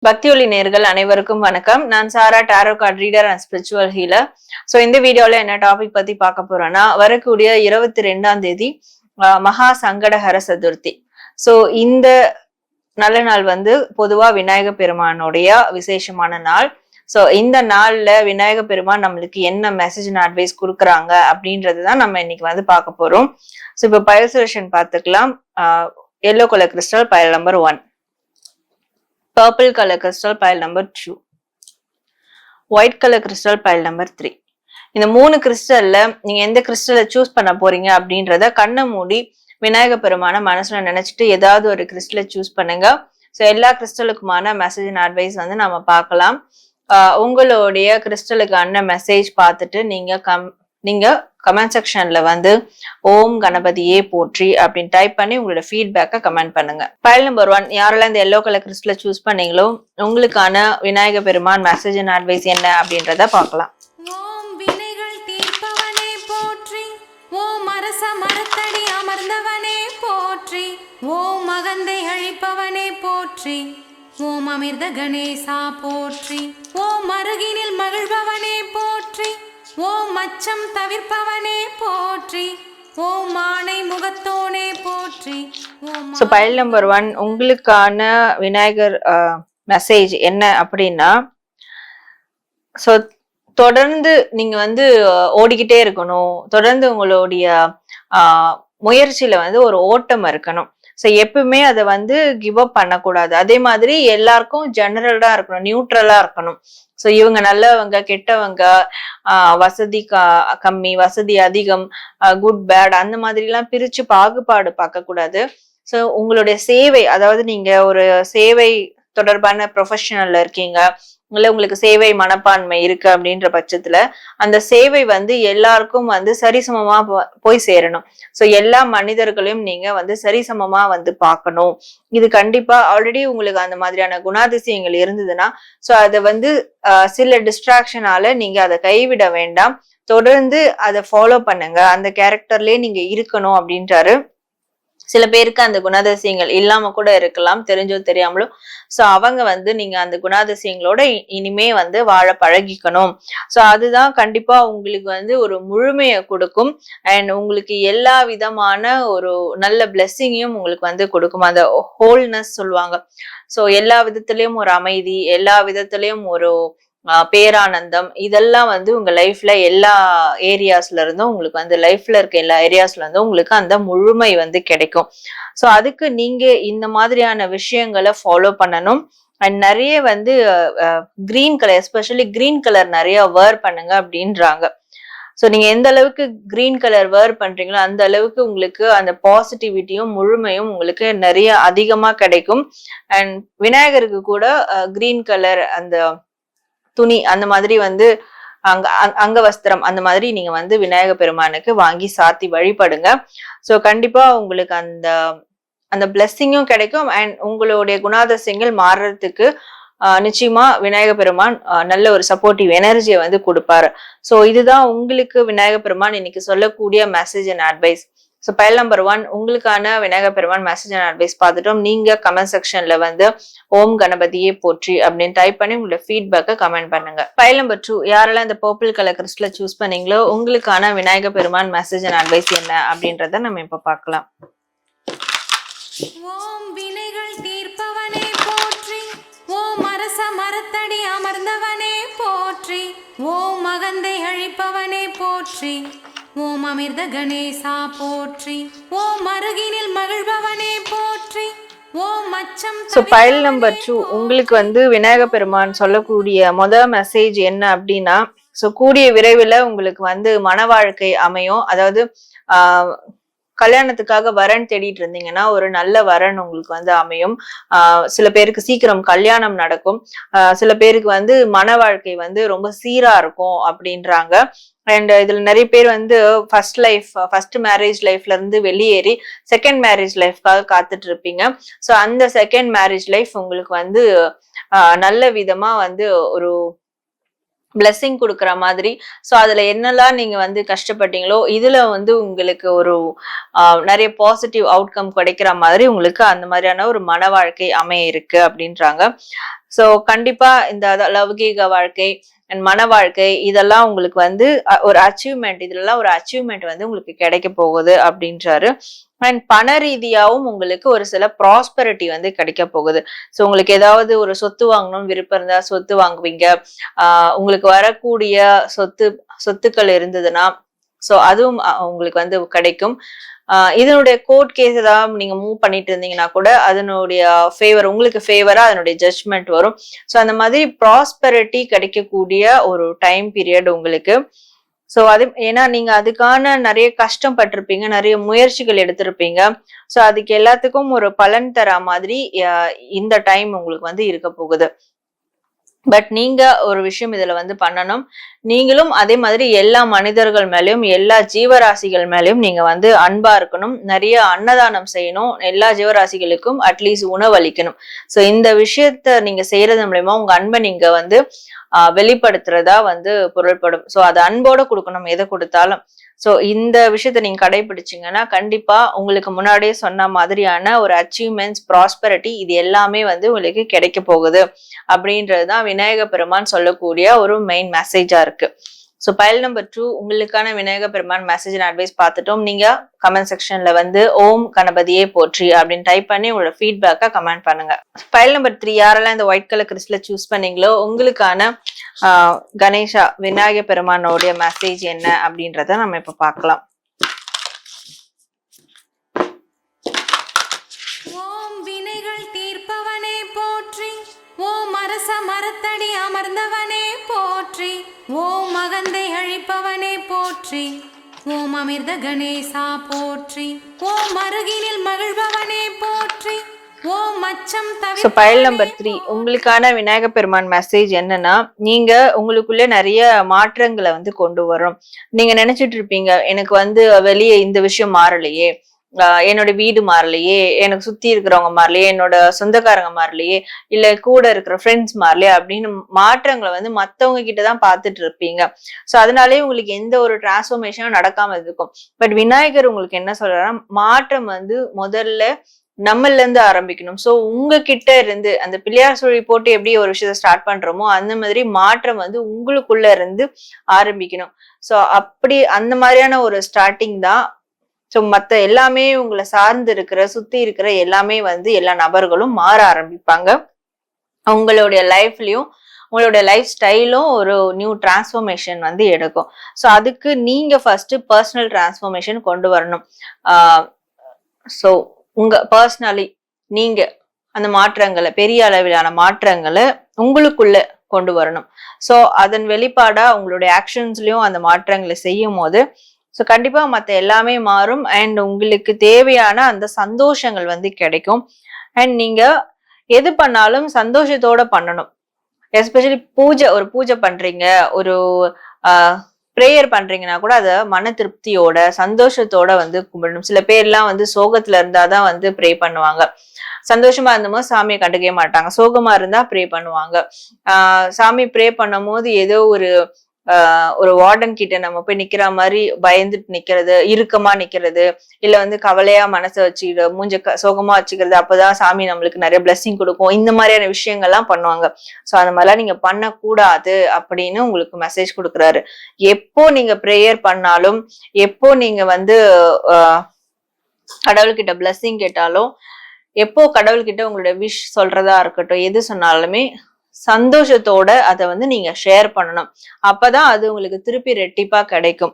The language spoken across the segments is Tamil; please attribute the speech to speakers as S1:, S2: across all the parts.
S1: பக்தியொலி நேர்கள் அனைவருக்கும் வணக்கம். நான் Sara, tarot card reader and spiritual healer. So இந்த வீடியோல என்ன டாபிக் பத்தி பார்க்க போறோம்னா, வரக்கூடிய 22ஆம் தேதி மகா சங்கடஹர சதுர்த்தி. ஸோ இந்த நல்ல நாள் வந்து பொதுவா விநாயக பெருமானுடைய விசேஷமான நாள். ஸோ இந்த நாள்ல விநாயக பெருமான் நம்மளுக்கு என்ன மெசேஜ் அண்ட் அட்வைஸ் கொடுக்குறாங்க அப்படின்றதுதான் நம்ம இன்னைக்கு வந்து பார்க்க போறோம். ஸோ இப்போ பயல் சொல்யூஷன் பார்த்துக்கலாம். எல்லோ கலர் கிறிஸ்டல் பயல் number 1, purple color crystal pile number 2, white color crystal pile number 3. இந்த 3 கிறிஸ்டல்ல நீங்க எந்த கிறிஸ்டலை சூஸ் பண்ண போறீங்க அப்படின்றத கண்ணை மூடி விநாயக பெருமான மனசுல நினைச்சிட்டு ஏதாவது ஒரு கிறிஸ்டலை சூஸ் பண்ணுங்க. ஸோ எல்லா கிறிஸ்டலுக்குமான மெசேஜ் அண்ட் அட்வைஸ் வந்து நம்ம பார்க்கலாம். உங்களுடைய கிறிஸ்டலுக்கான மெசேஜ் பார்த்துட்டு நீங்க கமெண்ட் செக்ஷன்ல வந்து ஓம் கணபதியே போற்றி அப்படின்னு டைப் பண்ணி உங்களோட ஃபீட்பேக்கை கமெண்ட் பண்ணுங்க. பைல் நம்பர் 1, யாரெல்லாம் இந்த எல்லோ கலர் கிறிஸ்டலை சூஸ் பண்ணீங்களோ உங்களுக்கான விநாயக பெருமான் மெசேஜ் அண்ட் அட்வைஸ் என்ன அப்படின்றத பார்க்கலாம்.
S2: ஓம் வினைகள் தீர்ப்பவனே போற்றி, ஓம் அரச மரத்தடி அமர்ந்தவனே போற்றி, ஓம் மகந்தை அழிப்பவனே போற்றி, ஓம் அமிர்த கணேசா போற்றி, ஓம் அருகினில் மகிழ்பவனே போற்றி, ஓம் அச்சம் தவிர்ப்பவனே போற்றி, ஓம் ஆணை முகத்தோனே போற்றி.
S1: ஸோ பைல் நம்பர் 1 உங்களுக்கான விநாயகர் மெசேஜ் என்ன அப்படின்னா, ஸோ தொடர்ந்து நீங்க வந்து ஓடிக்கிட்டே இருக்கணும். தொடர்ந்து உங்களுடைய முயற்சியில வந்து ஒரு ஓட்டம் இருக்கணும். ஸோ எப்பவுமே அதை வந்து கிவ் அப் பண்ணக்கூடாது. அதே மாதிரி எல்லாருக்கும் ஜெனரலா இருக்கணும், நியூட்ரலா இருக்கணும். ஸோ இவங்க நல்லவங்க, கெட்டவங்க, வசதி கம்மி, வசதி அதிகம், குட் பேட் அந்த மாதிரி எல்லாம் பிரிச்சு பாகுபாடு பார்க்க கூடாது. ஸோ உங்களுடைய சேவை, அதாவது நீங்க ஒரு சேவை தொடர்பான ப்ரொஃபஷனல்ல இருக்கீங்க, இல்ல உங்களுக்கு சேவை மனப்பான்மை இருக்கு அப்படின்ற பட்சத்துல அந்த சேவை வந்து எல்லாருக்கும் வந்து சரிசமமா போய் சேரணும். சோ எல்லா மனிதர்களையும் நீங்க வந்து சரிசமமா வந்து பார்க்கணும். இது கண்டிப்பா ஆல்ரெடி உங்களுக்கு அந்த மாதிரியான குணாதிசயங்கள் இருந்ததுன்னா சோ அதை வந்து சில டிஸ்ட்ராக்ஷனால நீங்க அதை கைவிட வேண்டாம். தொடர்ந்து அதை ஃபாலோ பண்ணுங்க. அந்த கேரக்டர்லயே நீங்க இருக்கணும் அப்படின்றாரு. சில பேருக்கு அந்த குணாதிசயங்கள் இல்லாம கூட இருக்கலாம், தெரிஞ்சோ தெரியாமலோ. சோ அவங்க வந்து நீங்க அந்த குணாதிசயங்களோட இனிமே வந்து வாழ பழகிக்கணும். சோ அதுதான் கண்டிப்பா உங்களுக்கு வந்து ஒரு முழுமையை கொடுக்கும். அண்ட் உங்களுக்கு எல்லா விதமான ஒரு நல்ல பிளெஸ்ஸிங்கையும் உங்களுக்கு வந்து கொடுக்கும். அந்த ஹோல்னஸ் சொல்லுவாங்க. சோ எல்லா விதத்திலயும் ஒரு அமைதி, எல்லா விதத்திலயும் ஒரு பேரானந்தம், இதெல்லாம் வந்து உங்க லைஃப்ல எல்லா ஏரியாஸ்ல இருந்தும் உங்களுக்கு வந்து லைஃப்ல இருக்க எல்லா ஏரியாஸ்ல இருந்தும் உங்களுக்கு அந்த முழுமை வந்து கிடைக்கும். சோ அதுக்கு நீங்க இந்த மாதிரியான விஷயங்களை ஃபாலோ பண்ணணும். அண்ட் நிறைய வந்து green colour, especially green colour நிறைய வேர் பண்ணுங்க அப்படின்றாங்க. ஸோ நீங்க எந்த அளவுக்கு கிரீன் கலர் வேர் பண்றீங்களோ அந்த அளவுக்கு உங்களுக்கு அந்த பாசிட்டிவிட்டியும் முழுமையும் உங்களுக்கு நிறைய அதிகமா கிடைக்கும். அண்ட் விநாயகருக்கு கூட கிரீன் கலர் அந்த துணி அந்த மாதிரி வந்து அங்க வஸ்திரம் அந்த மாதிரி நீங்க வந்து விநாயக பெருமானுக்கு வாங்கி சாத்தி வழிபடுங்க. சோ கண்டிப்பா உங்களுக்கு அந்த அந்த பிளெஸ்ஸிங்கும் கிடைக்கும். அண்ட் உங்களுடைய குணாதிசயங்கள் மாறுறதுக்கு நிச்சயமா விநாயக பெருமான் நல்ல ஒரு சப்போர்ட்டிவ் எனர்ஜியை வந்து கொடுப்பாரு. சோ இதுதான் உங்களுக்கு விநாயக பெருமான் இன்னைக்கு சொல்லக்கூடிய message and advice. So file number 1 உங்களுக்கான விநாயக பெருமான் மெசேஜ் அண்ட் அட்வைஸ் பார்த்துட்டோம். நீங்க கமெண்ட் செக்ஷன்ல வந்து ஓம் கணபதியே போற்றி அப்படின்னு டைப் பண்ணி உங்களோட ஃபீட்பேக்கை கமெண்ட் பண்ணுங்க. பைல் நம்பர் 2, யாரெல்லாம் இந்த பர்பிள் கலர் கிறிஸ்டலை சூஸ் பண்ணீங்களோ உங்களுக்கான விநாயக பெருமான் மெசேஜ் அண்ட் அட்வைஸ் என்ன அப்படின்றத நம்ம இப்ப பார்க்கலாம்.
S2: ஓம் வினைகள் தீர்ப்பவனே போற்றி, ஓம் அரச மரத்தடி அமர்ந்தவனே போற்றி, ஓம் மகந்தை அழிப்பவனே போற்றி, ஓம் அமிர்த கணேசா போற்றி, ஓம் அருகினில் மகிழ்பவனே போற்றி, ஓம் அச்சம்.
S1: ஸோ பைல் நம்பர் 2 உங்களுக்கு வந்து விநாயக பெருமான் சொல்லக்கூடிய மெசேஜ் என்ன அப்படின்னா, ஸோ கூடிய விரைவில் உங்களுக்கு வந்து மன வாழ்க்கை அமையும். அதாவது கல்யாணத்துக்காக வரன் தேடிட்டு இருந்தீங்கன்னா ஒரு நல்ல வரன் உங்களுக்கு வந்து அமையும். சில பேருக்கு சீக்கிரம் கல்யாணம் நடக்கும். சில பேருக்கு வந்து மன வாழ்க்கை வந்து ரொம்ப சீரா இருக்கும் அப்படின்றாங்க. அண்ட் இதுல நிறைய பேர் வந்து ஃபர்ஸ்ட் மேரேஜ் லைஃப்ல இருந்து வெளியேறி செகண்ட் மேரேஜ் லைஃப்காக காத்துட்டு இருப்பீங்க. ஸோ அந்த செகண்ட் மேரேஜ் லைஃப் உங்களுக்கு வந்து நல்ல விதமா வந்து ஒரு பிளெஸிங் கொடுக்குற மாதிரி. ஸோ அதுல என்னெல்லாம் நீங்க வந்து கஷ்டப்பட்டீங்களோ இதுல வந்து உங்களுக்கு ஒரு நிறைய பாசிட்டிவ் அவுட்கம் கிடைக்கிற மாதிரி உங்களுக்கு அந்த மாதிரியான ஒரு மன வாழ்க்கை அமைய இருக்கு அப்படின்றாங்க. சோ கண்டிப்பா இந்த லௌகீக வாழ்க்கை அண்ட் மன வாழ்க்கை இதெல்லாம் உங்களுக்கு வந்து ஒரு அச்சீவ்மெண்ட், இதுலலாம் ஒரு அச்சீவ்மெண்ட் வந்து உங்களுக்கு கிடைக்க போகுது அப்படின்றாரு. அண்ட் பண ரீதியாவும் உங்களுக்கு ஒரு சில ப்ராஸ்பரிட்டி வந்து கிடைக்க போகுது. சோ உங்களுக்கு ஏதாவது ஒரு சொத்து வாங்கணும்னு விருப்பம் இருந்தா சொத்து வாங்குவீங்க. உங்களுக்கு வரக்கூடிய சொத்துக்கள் இருந்ததுன்னா சோ அதுவும் உங்களுக்கு வந்து கிடைக்கும். இதனுடைய கோர்ட் கேஸ் ஏதாவது நீங்க மூவ் பண்ணிட்டு இருந்தீங்கன்னா கூட அதனுடைய ஃபேவர் உங்களுக்கு ஃபேவரா அதனுடைய ஜட்ஜ்மெண்ட் வரும். சோ அந்த மாதிரி ப்ராஸ்பரிட்டி கிடைக்கக்கூடிய ஒரு டைம் பீரியட் உங்களுக்கு. சோ அது ஏன்னா நீங்க அதுக்கான நிறைய கஷ்டப்பட்டிருப்பீங்க, நிறைய முயற்சிகள் எடுத்திருப்பீங்க. சோ அதுக்கு எல்லாத்துக்கும் ஒரு பலன் தர மாதிரி இந்த டைம் உங்களுக்கு வந்து இருக்க போகுது. பட் நீங்க ஒரு விஷயம் இதுல வந்து பண்ணணும். நீங்களும் அதே மாதிரி எல்லா மனிதர்கள் மேலயும் எல்லா ஜீவராசிகள் மேலயும் நீங்க வந்து அன்பா இருக்கணும். நிறைய அன்னதானம் செய்யணும். எல்லா ஜீவராசிகளுக்கும் அட்லீஸ்ட் உணவளிக்கணும். சோ இந்த விஷயத்த நீங்க செய்யறது மூலமா உங்க அன்பை நீங்க வந்து வெளிப்படுத்துறதா வந்து பொருள்படும். சோ அது அன்போட கொடுக்கணும் எதை கொடுத்தாலும். சோ இந்த விஷயத்த நீங்க கடைபிடிச்சீங்கன்னா கண்டிப்பா உங்களுக்கு முன்னாடியே சொன்ன மாதிரியான ஒரு அச்சீவ்மெண்ட்ஸ், ப்ராஸ்பரிட்டி இது எல்லாமே வந்து உங்களுக்கு கிடைக்க போகுது அப்படின்றதுதான் விநாயக பெருமான் சொல்லக்கூடிய ஒரு மெயின் மெசேஜா இருக்கு. சோ பைல் நம்பர் 2 உங்களுக்கான விநாயக பெருமான் மெசேஜ் அண்ட் அட்வைஸ் பார்த்துட்டோம். நீங்க கமெண்ட் செக்ஷன்ல வந்து ஓம் கணபதியே போற்றி அப்படின்னு டைப் பண்ணி உங்களோட ஃபீட்பேக்கை கமெண்ட் பண்ணுங்க. பைல் நம்பர் 3 யாரெல்லாம் இந்த ஒயிட் கலர் கிறிஸ்டலை சூஸ் பண்ணீங்களோ உங்களுக்கான கணேஷா விநாயக பெருமானோடைய மெசேஜ் என்ன அப்படின்றத நம்ம இப்ப பார்க்கலாம்.
S2: ஓம் வினைகள் தீர்ப்பவனே போற்றி, ஓம் அரச மரத்தடி அமர்ந்தவனே போற்றி, ஓம் மகந்தை அழிப்பவனே போற்றி, ஓம் அமிர்த கணேசா போற்றி, ஓம் அருகினில் மகிழ்பவனே போற்றி, ஓம் அச்சம்
S1: சோ பைல் நம்பர் 3 உங்களுக்கான விநாயக பெருமான் மெசேஜ் என்னன்னா, நீங்க உங்களுக்குள்ள நிறைய மாற்றங்களை வந்து கொண்டு வரும். நீங்க நினைச்சிட்டு இருப்பீங்க எனக்கு வந்து வெளியே இந்த விஷயம் மாறலையே, என்னோட வீடு மாறலையே, எனக்கு சுத்தி இருக்கிறவங்க மாறலையே, என்னோட சொந்தக்காரங்க மாறலையே, இல்ல கூட இருக்கிற ஃப்ரெண்ட்ஸ் மாறலையே அப்படின்னு மாற்றங்களை வந்து மத்தவங்க கிட்டதான் பாத்துட்டு இருப்பீங்க. சோ அதனாலேயே உங்களுக்கு எந்த ஒரு டிரான்ஸ்ஃபர்மேஷனும் நடக்காம இருக்கும். பட் விநாயகர் உங்களுக்கு என்ன சொல்றாருன்னா, மாற்றம் வந்து முதல்ல நம்மள இருந்து ஆரம்பிக்கணும். சோ உங்ககிட்ட இருந்து அந்த பிள்ளையார் சுழி போட்டு எப்படி ஒரு விஷயத்த ஸ்டார்ட் பண்றோமோ அந்த மாதிரி மாற்றம் வந்து உங்களுக்குள்ள இருந்து ஆரம்பிக்கணும். சோ அப்படி அந்த மாதிரியான ஒரு ஸ்டார்டிங் தான். சோ மத்த எல்லாமே உங்களை சார்ந்து இருக்கிற சுத்தி இருக்கிற எல்லாமே வந்து எல்லா நபர்களும் மாற ஆரம்பிப்பாங்க. உங்களுடைய லைஃப்லயும் உங்களுடைய லைஃப் ஸ்டைலும் ஒரு நியூ டிரான்ஸ்ஃபர்மேஷன் வந்து எடுக்கும். சோ அதுக்கு நீங்க ஃபர்ஸ்ட் பர்சனல் டிரான்ஸ்ஃபர்மேஷன் கொண்டு வரணும். சோ உங்க பர்சனலி நீங்க அந்த மாற்றங்களை, பெரிய அளவிலான மாற்றங்களை உங்களுக்குள்ள கொண்டு வரணும். சோ அதன் வெளிப்பாடா உங்களுடைய ஆக்ஷன்ஸ்லயும் அந்த மாற்றங்களை செய்யும் போது சோ கண்டிப்பா மத்த எல்லாமே மாறும். அண்ட் உங்களுக்கு தேவையான அந்த சந்தோஷங்கள் வந்து கிடைக்கும். அண்ட் நீங்க எது பண்ணாலும் சந்தோஷத்தோட பண்ணணும். எஸ்பெஷலி ஒரு பூஜை பண்றீங்க, ஒரு பிரேயர் பண்றீங்கன்னா கூட அத மன திருப்தியோட சந்தோஷத்தோட வந்து கும்பிடணும். சில பேர்லாம் வந்து சோகத்துல இருந்தாதான் வந்து ப்ரே பண்ணுவாங்க. சந்தோஷமா இருந்தபோது சாமியை கண்டுக்கவே மாட்டாங்க. சோகமா இருந்தா ப்ரே பண்ணுவாங்க. சாமி ப்ரே பண்ணும் போது ஏதோ ஒரு வார்டன் கிட்ட நம்ம போய் நிக்கிற மாதிரி பயந்துட்டு நிக்கிறது, இறுக்கமா நிக்கிறது, இல்ல வந்து கவலையா மனசை வச்சுக்கிட்டு மூஞ்ச சோகமா வச்சுக்கிறது, அப்பதான் சாமி நம்மளுக்கு நிறைய பிளெஸிங் கொடுக்கும். இந்த மாதிரியான விஷயங்கள்லாம் பண்ணுவாங்க. சோ அந்த மாதிரிலாம் நீங்க பண்ணக்கூடாது அப்படின்னு உங்களுக்கு மெசேஜ் கொடுக்குறாரு. எப்போ நீங்க ப்ரேயர் பண்ணாலும், எப்போ நீங்க வந்து கடவுள்கிட்ட பிளெஸிங் கேட்டாலும், எப்போ கடவுள்கிட்ட உங்களோட விஷ் சொல்றதா இருக்கட்டும், எது சொன்னாலுமே சந்தோஷத்தோட அதை வந்து நீங்க ஷேர் பண்ணணும். அப்பதான் அது உங்களுக்கு திருப்பி ரெட்டிப்பா கிடைக்கும்.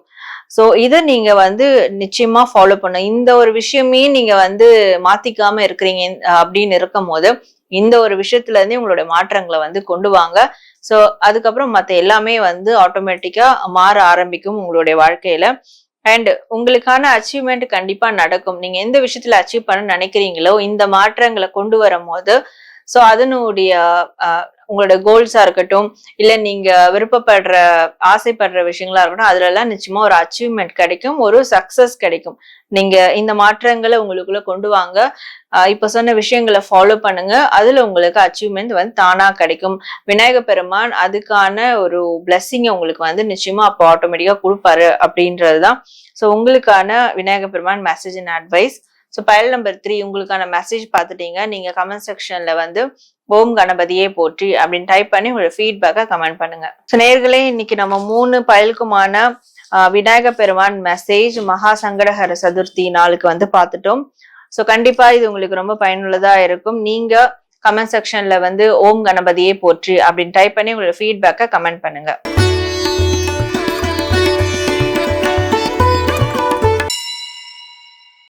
S1: சோ இத நீங்க வந்து நிச்சயமா ஃபாலோ பண்ணணும். இந்த ஒரு விஷயமே நீங்க வந்து மாத்திக்காம இருக்கிறீங்க அப்படின்னு இருக்கும் போது இந்த ஒரு விஷயத்துல இருந்து உங்களோட மாற்றங்களை வந்து கொண்டு வாங்க. சோ அதுக்கப்புறம் மத்த எல்லாமே வந்து ஆட்டோமேட்டிக்கா மாற ஆரம்பிக்கும் உங்களுடைய வாழ்க்கையில. அண்ட் உங்களுக்கான அச்சீவ்மெண்ட் கண்டிப்பா நடக்கும். நீங்க எந்த விஷயத்துல அச்சீவ் பண்ண நினைக்கிறீங்களோ இந்த மாற்றங்களை கொண்டு வரும் போது சோ அதனுடைய உங்களோட கோல்ஸா இருக்கட்டும், இல்ல நீங்க விருப்பப்படுற ஆசைப்படுற விஷயங்களா இருக்கட்டும், அதுல எல்லாம் நிச்சயமா ஒரு அச்சீவ்மெண்ட் கிடைக்கும், ஒரு சக்சஸ் கிடைக்கும். நீங்க இந்த மாற்றங்களை உங்களுக்குள்ள கொண்டு வாங்க. இப்ப சொன்ன விஷயங்களை ஃபாலோ பண்ணுங்க. அதுல உங்களுக்கு அச்சீவ்மெண்ட் வந்து தானா கிடைக்கும். விநாயக பெருமான் அதுக்கான ஒரு பிளெஸிங் உங்களுக்கு வந்து நிச்சயமா அப்போ ஆட்டோமேட்டிக்கா கொடுப்பாரு அப்படின்றதுதான். சோ உங்களுக்கான விநாயக பெருமான் மெசேஜ் அண்ட் அட்வைஸ். ஸோ பயல் நம்பர் 3 உங்களுக்கான மெசேஜ் பார்த்துட்டீங்க. நீங்க கமெண்ட் செக்ஷன்ல வந்து ஓம் கணபதியே போற்றி அப்படின்னு டைப் பண்ணி உங்களோட ஃபீட்பேக்கை கமெண்ட் பண்ணுங்க. ஸோ நேர்களே, இன்னைக்கு நம்ம 3 பயலுக்குமான விநாயக பெருமான் மெசேஜ் மகா சங்கடஹர சதுர்த்தி நாளுக்கு வந்து பார்த்துட்டோம். ஸோ கண்டிப்பா இது உங்களுக்கு ரொம்ப பயனுள்ளதா இருக்கும். நீங்க கமெண்ட் செக்ஷன்ல வந்து ஓம் கணபதியே போற்றி அப்படின்னு டைப் பண்ணி உங்களோட ஃபீட்பேக்கை கமெண்ட் பண்ணுங்க.